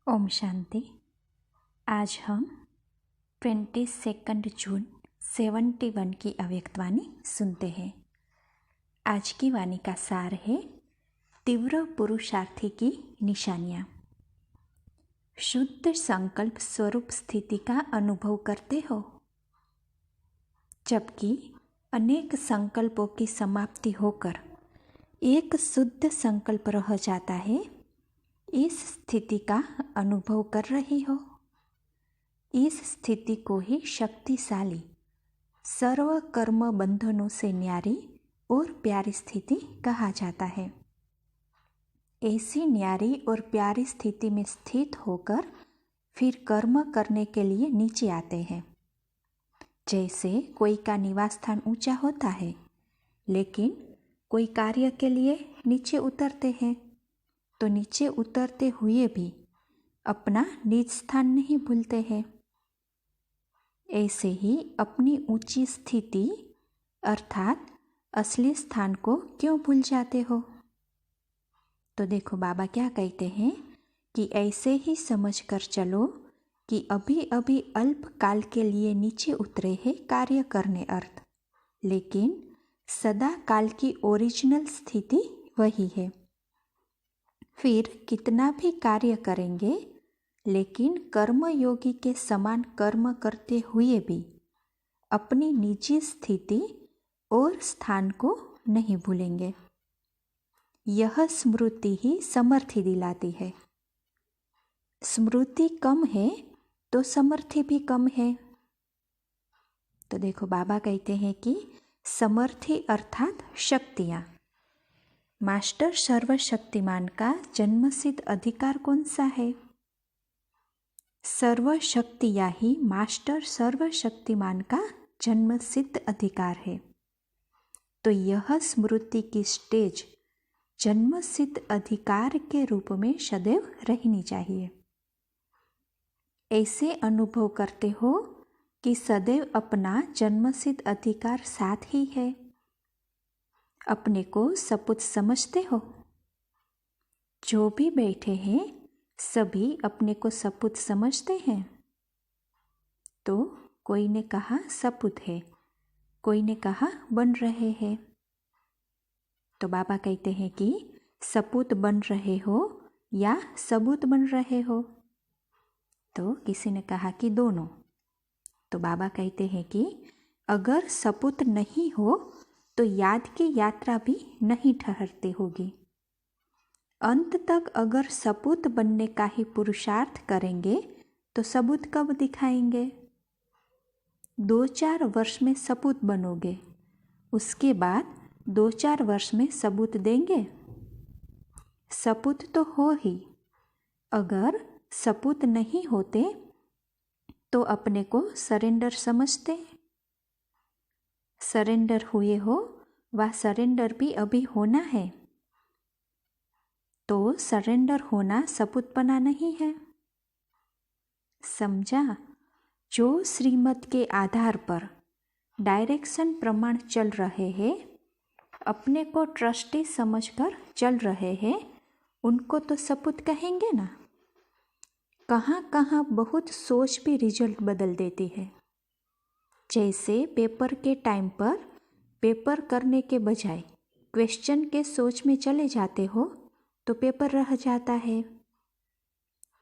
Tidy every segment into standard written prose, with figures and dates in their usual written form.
ओम शांति। आज हम 22 जून 71 की अव्यक्त वाणी सुनते हैं। आज की वाणी का सार है तीव्र पुरुषार्थी की निशानियाँ। शुद्ध संकल्प स्वरूप स्थिति का अनुभव करते हो, जबकि अनेक संकल्पों की समाप्ति होकर एक शुद्ध संकल्प रह जाता है। इस स्थिति का अनुभव कर रही हो। इस स्थिति को ही शक्तिशाली, सर्व कर्म बंधनों से न्यारी और प्यारी स्थिति कहा जाता है। ऐसी न्यारी और प्यारी स्थिति में स्थित होकर फिर कर्म करने के लिए नीचे आते हैं। जैसे कोई का निवास स्थान ऊंचा होता है, लेकिन कोई कार्य के लिए नीचे उतरते हैं, तो नीचे उतरते हुए भी अपना निज स्थान नहीं भूलते हैं। ऐसे ही अपनी ऊंची स्थिति अर्थात असली स्थान को क्यों भूल जाते हो? तो देखो बाबा क्या कहते हैं कि ऐसे ही समझ कर चलो कि अभी अभी अल्प काल के लिए नीचे उतरे हैं कार्य करने अर्थ, लेकिन सदा काल की ओरिजिनल स्थिति वही है। फिर कितना भी कार्य करेंगे, लेकिन कर्मयोगी के समान कर्म करते हुए भी अपनी निजी स्थिति और स्थान को नहीं भूलेंगे। यह स्मृति ही समर्थि दिलाती है। स्मृति कम है तो समर्थि भी कम है। तो देखो बाबा कहते हैं कि समर्थि अर्थात शक्तियाँ। मास्टर सर्वशक्तिमान का जन्मसिद्ध अधिकार कौन सा है? सर्वशक्तियाँ ही मास्टर सर्वशक्तिमान का जन्मसिद्ध अधिकार है। तो यह स्मृति की स्टेज जन्मसिद्ध अधिकार के रूप में सदैव रहनी चाहिए। ऐसे अनुभव करते हो कि सदैव अपना जन्मसिद्ध अधिकार साथ ही है। अपने को सपूत समझते हो। जो भी बैठे हैं सभी अपने को सपूत समझते हैं। तो कोई ने कहा सपूत है, कोई ने कहा बन रहे हैं। तो बाबा कहते हैं कि सपूत बन रहे हो या सबूत बन रहे हो? तो किसी ने कहा कि दोनों। तो बाबा कहते हैं कि अगर सपूत नहीं हो तो याद की यात्रा भी नहीं ठहरती होगी। अंत तक अगर सपूत बनने का ही पुरुषार्थ करेंगे तो सबूत कब दिखाएंगे? 2-4 वर्ष में सपूत बनोगे, उसके बाद 2-4 वर्ष में सबूत देंगे? सपूत तो हो ही। अगर सपूत नहीं होते तो अपने को सरेंडर समझते। सरेंडर हुए हो, वह सरेंडर भी अभी होना है। तो सरेंडर होना सपूत बना नहीं है। समझा? जो श्रीमत के आधार पर डायरेक्शन प्रमाण चल रहे हैं, अपने को ट्रस्टी समझकर चल रहे हैं, उनको तो सपूत कहेंगे ना। कहाँ कहाँ बहुत सोच भी रिजल्ट बदल देती है। जैसे पेपर के टाइम पर पेपर करने के बजाय क्वेश्चन के सोच में चले जाते हो तो पेपर रह जाता है।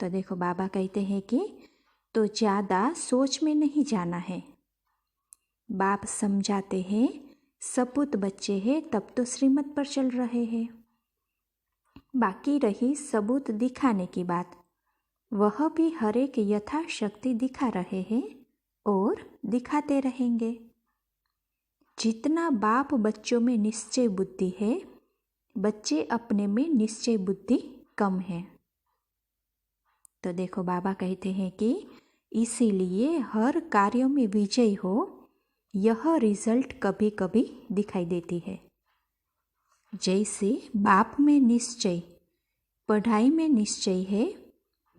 तो देखो बाबा कहते हैं कि तो ज़्यादा सोच में नहीं जाना है। बाप समझाते हैं सपूत बच्चे हैं तब तो श्रीमत पर चल रहे हैं। बाकी रही सबूत दिखाने की बात, वह भी हर एक यथाशक्ति दिखा रहे हैं और दिखाते रहेंगे। जितना बाप बच्चों में निश्चय बुद्धि है, बच्चे अपने में निश्चय बुद्धि कम है। तो देखो बाबा कहते हैं कि इसीलिए हर कार्यों में विजय हो, यह रिजल्ट कभी कभी दिखाई देती है। जैसे बाप में निश्चय, पढ़ाई में निश्चय है,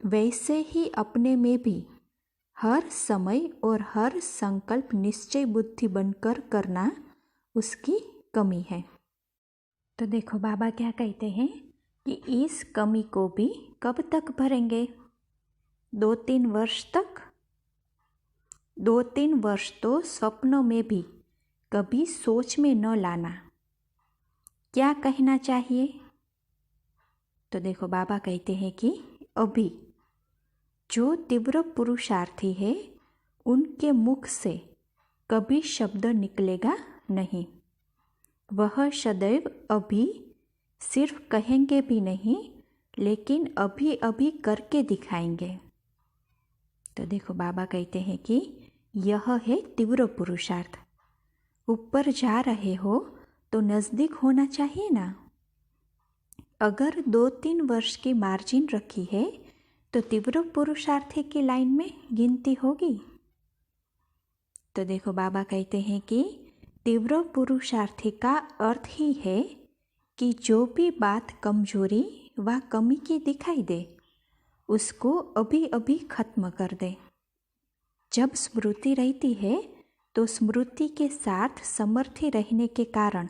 वैसे ही अपने में भी हर समय और हर संकल्प निश्चय बुद्धि बनकर करना उसकी कमी है। तो देखो बाबा क्या कहते हैं कि इस कमी को भी कब तक भरेंगे? 2-3 वर्ष तक, 2-3 वर्ष तो स्वप्नों में भी कभी सोच में न लाना। क्या कहना चाहिए? तो देखो बाबा कहते हैं कि अभी जो तीव्र पुरुषार्थी है उनके मुख से कभी शब्द निकलेगा नहीं। वह सदैव अभी सिर्फ कहेंगे भी नहीं, लेकिन अभी अभी करके दिखाएंगे। तो देखो बाबा कहते हैं कि यह है तीव्र पुरुषार्थ। ऊपर जा रहे हो तो नज़दीक होना चाहिए ना। अगर 2-3 वर्ष की मार्जिन रखी है तो तीव्र पुरुषार्थी की लाइन में गिनती होगी। तो देखो बाबा कहते हैं कि तीव्र पुरुषार्थी का अर्थ ही है कि जो भी बात कमजोरी व कमी की दिखाई दे उसको अभी अभी खत्म कर दे। जब स्मृति रहती है तो स्मृति के साथ समर्थी रहने के कारण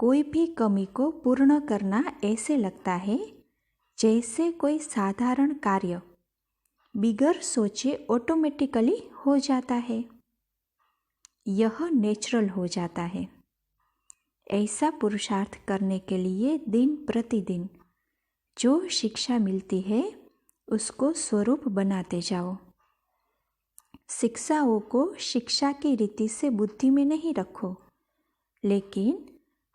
कोई भी कमी को पूर्ण करना ऐसे लगता है जैसे कोई साधारण कार्य बिगर सोचे ऑटोमेटिकली हो जाता है। यह नेचुरल हो जाता है। ऐसा पुरुषार्थ करने के लिए दिन प्रतिदिन जो शिक्षा मिलती है उसको स्वरूप बनाते जाओ। शिक्षाओं को शिक्षा की रीति से बुद्धि में नहीं रखो, लेकिन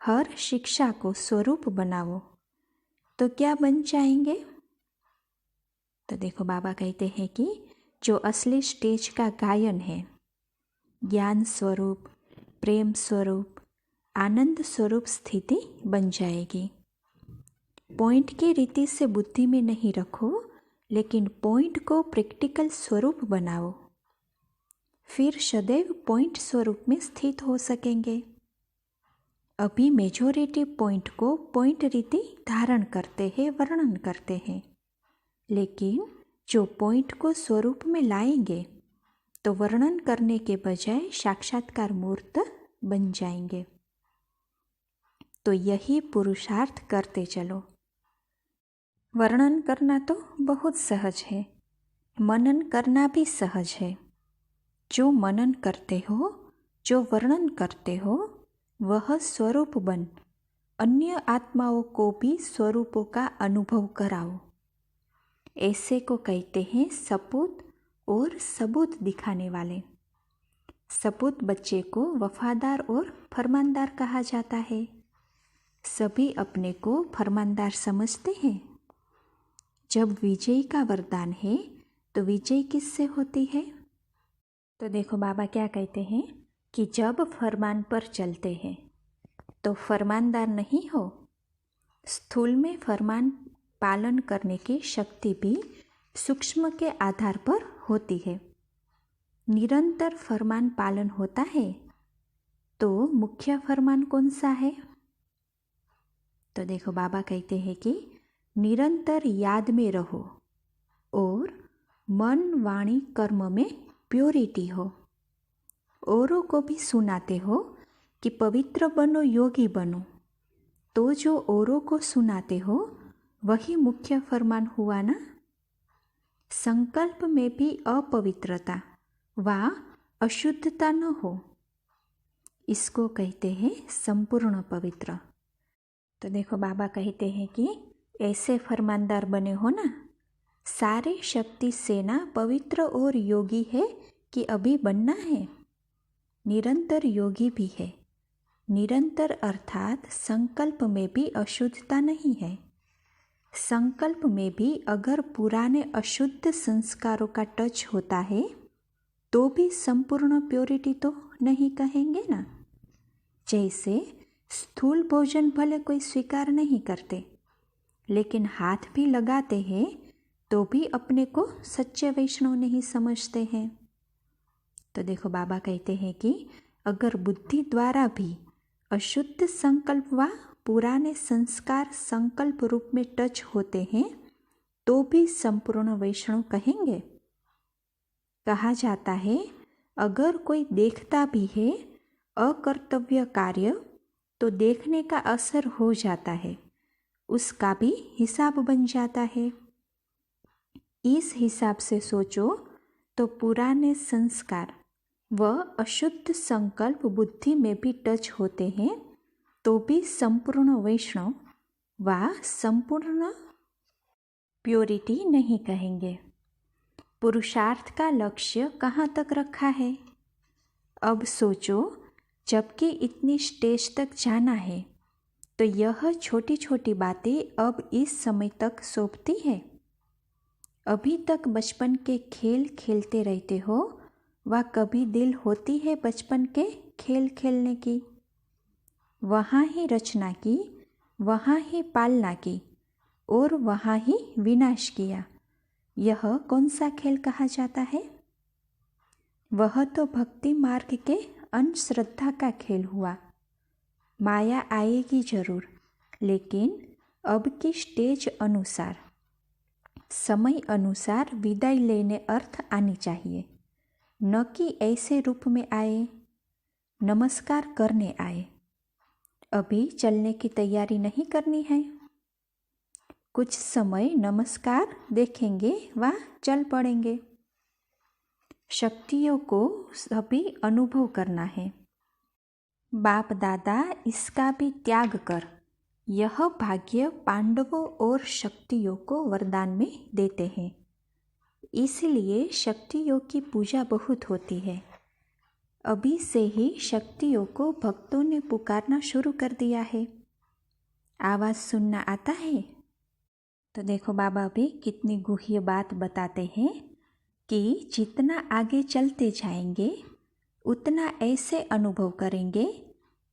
हर शिक्षा को स्वरूप बनाओ। तो क्या बन जाएंगे? तो देखो बाबा कहते हैं कि जो असली स्टेज का गायन है, ज्ञान स्वरूप, प्रेम स्वरूप, आनंद स्वरूप स्थिति बन जाएगी। पॉइंट की रीति से बुद्धि में नहीं रखो, लेकिन पॉइंट को प्रैक्टिकल स्वरूप बनाओ। फिर सदैव पॉइंट स्वरूप में स्थित हो सकेंगे। अभी मेजॉरिटी पॉइंट को पॉइंट रीति धारण करते हैं, वर्णन करते हैं, लेकिन जो पॉइंट को स्वरूप में लाएंगे तो वर्णन करने के बजाय साक्षात्कार मूर्त बन जाएंगे। तो यही पुरुषार्थ करते चलो। वर्णन करना तो बहुत सहज है, मनन करना भी सहज है। जो मनन करते हो, जो वर्णन करते हो, वह स्वरूप बन अन्य आत्माओं को भी स्वरूपों का अनुभव कराओ। ऐसे को कहते हैं सपूत और सबूत दिखाने वाले। सपूत बच्चे को वफादार और फरमानदार कहा जाता है। सभी अपने को फरमानदार समझते हैं। जब विजय का वरदान है तो विजय किससे होती है? तो देखो बाबा क्या कहते हैं कि जब फरमान पर चलते हैं तो फरमानदार नहीं हो। स्थूल में फरमान पालन करने की शक्ति भी सूक्ष्म के आधार पर होती है। निरंतर फरमान पालन होता है तो मुख्य फरमान कौन सा है? तो देखो बाबा कहते हैं कि निरंतर याद में रहो और मन वाणी कर्म में प्योरिटी हो। औरों को भी सुनाते हो कि पवित्र बनो, योगी बनो। तो जो औरों को सुनाते हो वही मुख्य फरमान हुआ ना। संकल्प में भी अपवित्रता व अशुद्धता न हो, इसको कहते हैं संपूर्ण पवित्र। तो देखो बाबा कहते हैं कि ऐसे फरमानदार बने हो ना। सारे शक्ति सेना पवित्र और योगी है कि अभी बनना है। निरंतर योगी भी है। निरंतर अर्थात संकल्प में भी अशुद्धता नहीं है। संकल्प में भी अगर पुराने अशुद्ध संस्कारों का टच होता है तो भी संपूर्ण प्योरिटी तो नहीं कहेंगे ना। जैसे स्थूल भोजन भले कोई स्वीकार नहीं करते, लेकिन हाथ भी लगाते हैं तो भी अपने को सच्चे वैष्णव नहीं समझते हैं। तो देखो बाबा कहते हैं कि अगर बुद्धि द्वारा भी अशुद्ध संकल्प व पुराने संस्कार संकल्प रूप में टच होते हैं तो भी संपूर्ण वैष्णव कहेंगे। कहा जाता है अगर कोई देखता भी है अकर्तव्य कार्य तो देखने का असर हो जाता है, उसका भी हिसाब बन जाता है। इस हिसाब से सोचो तो पुराने संस्कार व अशुद्ध संकल्प बुद्धि में भी टच होते हैं तो भी संपूर्ण वैष्णव व संपूर्ण प्योरिटी नहीं कहेंगे। पुरुषार्थ का लक्ष्य कहाँ तक रखा है? अब सोचो, जबकि इतनी स्टेज तक जाना है तो यह छोटी छोटी बातें अब इस समय तक सौंपती है। अभी तक बचपन के खेल खेलते रहते हो व कभी दिल होती है बचपन के खेल खेलने की? वहाँ ही रचना की, वहाँ ही पालना की और वहाँ ही विनाश किया। यह कौन सा खेल कहा जाता है? वह तो भक्ति मार्ग के अंधश्रद्धा का खेल हुआ। माया आएगी जरूर, लेकिन अब की स्टेज अनुसार, समय अनुसार विदाई लेने अर्थ आनी चाहिए, न कि ऐसे रूप में आए, नमस्कार करने आए। अभी चलने की तैयारी नहीं करनी है। कुछ समय नमस्कार देखेंगे व चल पड़ेंगे। शक्तियों को सभी अनुभव करना है। बाप दादा इसका भी त्याग कर यह भाग्य पांडवों और शक्तियों को वरदान में देते हैं। इसलिए शक्तियों की पूजा बहुत होती है। अभी से ही शक्तियों को भक्तों ने पुकारना शुरू कर दिया है। आवाज़ सुनना आता है? तो देखो बाबा अभी कितनी गुह्य बात बताते हैं कि जितना आगे चलते जाएंगे उतना ऐसे अनुभव करेंगे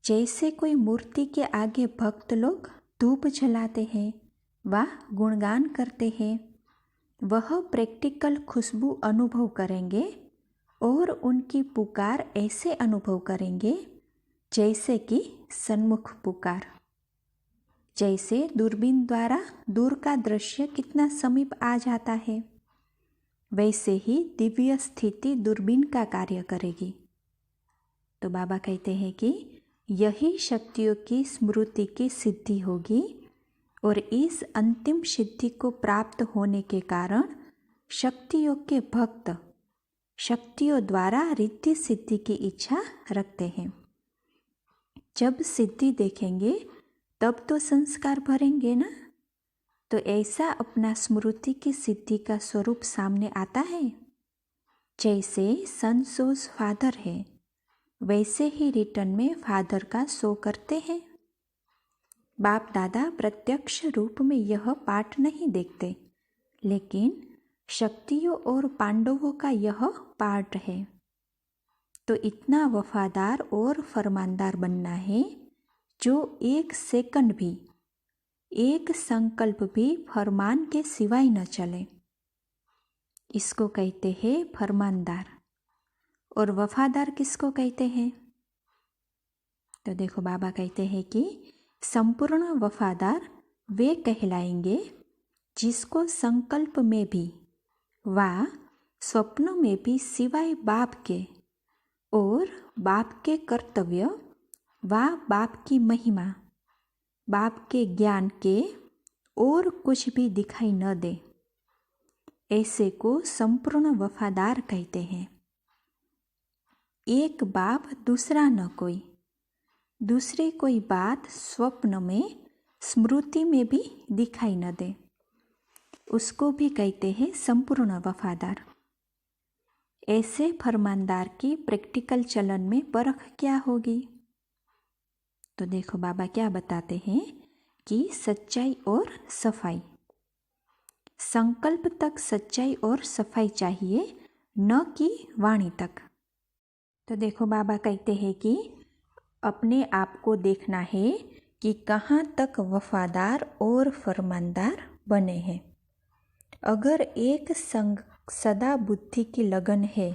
जैसे कोई मूर्ति के आगे भक्त लोग धूप जलाते हैं व गुणगान करते हैं। वह प्रैक्टिकल खुशबू अनुभव करेंगे और उनकी पुकार ऐसे अनुभव करेंगे जैसे कि सन्मुख पुकार। जैसे दूरबीन द्वारा दूर का दृश्य कितना समीप आ जाता है, वैसे ही दिव्य स्थिति दूरबीन का कार्य करेगी। तो बाबा कहते हैं कि यही शक्तियों की स्मृति की सिद्धि होगी और इस अंतिम सिद्धि को प्राप्त होने के कारण शक्तियों के भक्त शक्तियों द्वारा रिद्धि सिद्धि की इच्छा रखते हैं। जब सिद्धि देखेंगे तब तो संस्कार भरेंगे ना। तो ऐसा अपना स्मृति की सिद्धि का स्वरूप सामने आता है। जैसे सन सोज फादर है, वैसे ही रिटर्न में फादर का शो करते हैं। बाप दादा प्रत्यक्ष रूप में यह पाठ नहीं देखते, लेकिन शक्तियों और पांडवों का यह पाठ है। तो इतना वफादार और फरमानदार बनना है जो एक सेकंड भी, एक संकल्प भी फरमान के सिवाय न चले। इसको कहते हैं फरमानदार। और वफादार किसको कहते हैं? तो देखो बाबा कहते हैं कि संपूर्ण वफादार वे कहलाएंगे जिसको संकल्प में भी व स्वप्नों में भी सिवाय बाप के और बाप के कर्तव्य व बाप की महिमा, बाप के ज्ञान के और कुछ भी दिखाई न दे। ऐसे को संपूर्ण वफादार कहते हैं। एक बाप दूसरा न कोई, दूसरे कोई बात स्वप्न में स्मृति में भी दिखाई न दे, उसको भी कहते हैं संपूर्ण वफादार। ऐसे फरमानदार की प्रैक्टिकल चलन में परख क्या होगी? तो देखो बाबा क्या बताते हैं कि सच्चाई और सफाई। संकल्प तक सच्चाई और सफाई चाहिए, न कि वाणी तक। तो देखो बाबा कहते हैं कि अपने आप को देखना है कि कहाँ तक वफादार और फरमानदार बने हैं। अगर एक संग सदा बुद्धि की लगन है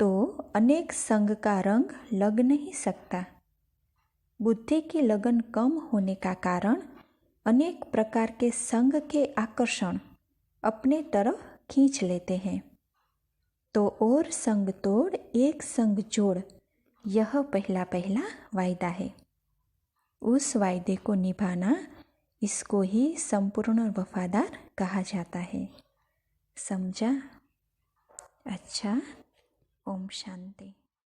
तो अनेक संग का रंग लग नहीं सकता। बुद्धि की लगन कम होने का कारण अनेक प्रकार के संग के आकर्षण अपने तरफ खींच लेते हैं। तो और संग तोड़ एक संग जोड़, यह पहला पहला वायदा है। उस वायदे को निभाना, इसको ही संपूर्ण वफादार कहा जाता है। समझा? अच्छा, ओम शांति।